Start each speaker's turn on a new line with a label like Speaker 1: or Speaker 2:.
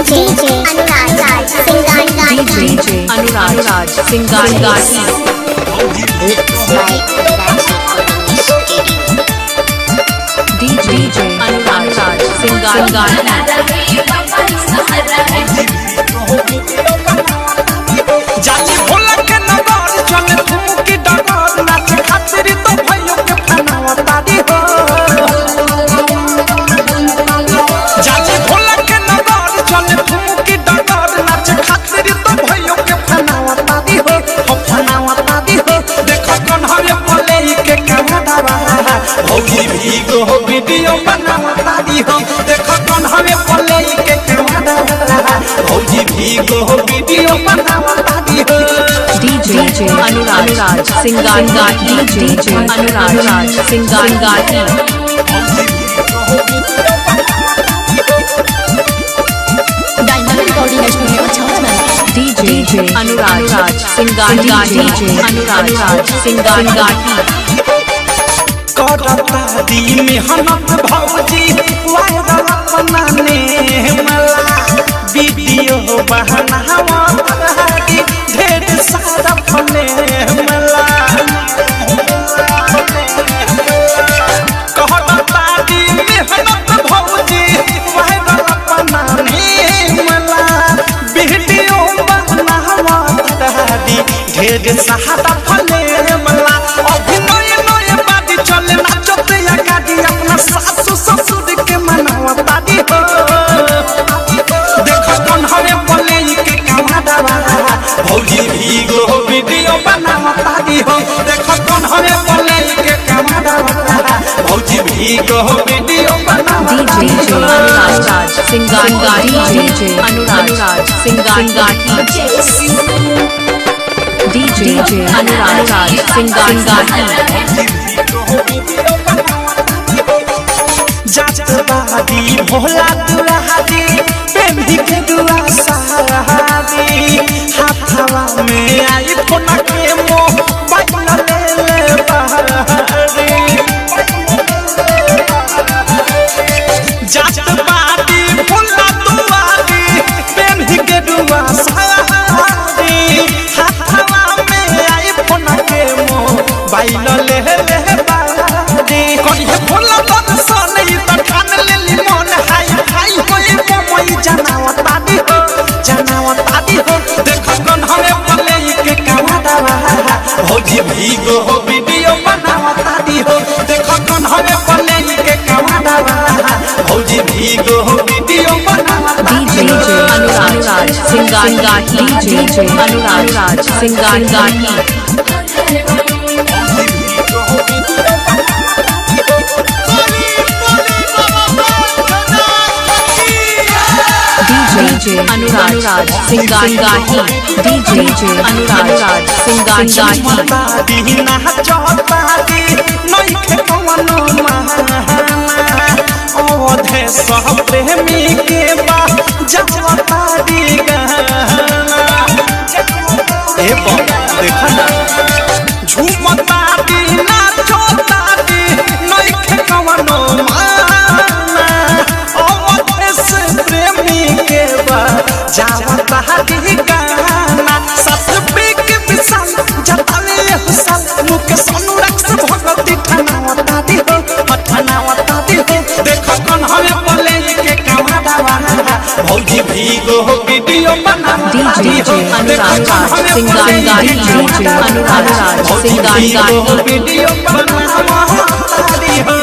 Speaker 1: अनुराग सिंगार DJ अनुराग सिंगार
Speaker 2: जाली भोला के नगर चले फुमुकी डगर नाच खातिर तो भाइयों के फनावा तारी हो। जाली भोला के नगर चले फुमुकी डगर नाच खातिर तो भाइयों के फनावा तारी हो। हो फनावा तारी हो देखो कौन हवे बोले के कमदावा भौजी भीगो वीडियो बनावा तारी हो। देखो कौन हवे बोले के कमदावा भौजी भीगो वीडियो बनावा तारी हो।
Speaker 1: DJ अनुराग सिंगार DJ अनुराग सिंगार DJ अनुराग सिंगार DJ अनुराग सिंगार
Speaker 2: करता दी मेहनत भौजी वायरल बनाने मला वीडियो बहनावा तारी ढेर सारा फले मला करता दी मेहनत भौजी वायरल बनाने मला वीडियो बहनावा तारी ढेर सारा फले मला अभिनय चले नाचते या गाड़ी अपना सासु ससुर के मनावा तारी हो। देखो कौन हवे बोले के कमदावा भौजी भीगो वीडियो बनावा तारी हो। देखो कौन हवे बोले के कमदावा भौजी भीगो वीडियो बनावा तारी हो।
Speaker 1: अनुराग सिंगार DJ अनुराग सिंगार DJ अनुराग सिंगार
Speaker 2: जात बादी भोला दुल्हादी प्रेमी के दुआ सहादी हाथवा में आई फोन के मोबाइल ले बहारी जात बादी भोला दुल्हादी प्रेमी के दुआ सहादी हाथवा में आई फोन के मोबाइल ले बहारी कहीं भोला भौजी भीगो वीडियो बनावा तारी हो। देखो कौन हवे बोले के कमदावा भौजी भीगो वीडियो बनावा तारी हो।
Speaker 1: DJ अनुराग सिंगार DJ अनुराग सिंगार DJ अनुराग सिंगार DJ अनुराग सिंगार
Speaker 2: दीना चौतारी नइखे कवनो महाना अवधे सब प्रेमी के बा जवतारी गाना ए बाबा देखा ना झूमता दीना चौतारी नइखे कवनो महाना अवधे से प्रेमी के बा जवतारी गाना सस बिक विशाल जताले हुसल मुके सोनू रक्स भगवती ठनावा तारी हो। ठनावा तारी हो देखो कौन हवे बोले के कमदावा भौजी भीगो वीडियो बनावा तारी हो।
Speaker 1: अनुराग सिंगार DJ अनुराग सिंगार
Speaker 2: वीडियो बनावा तारी हो।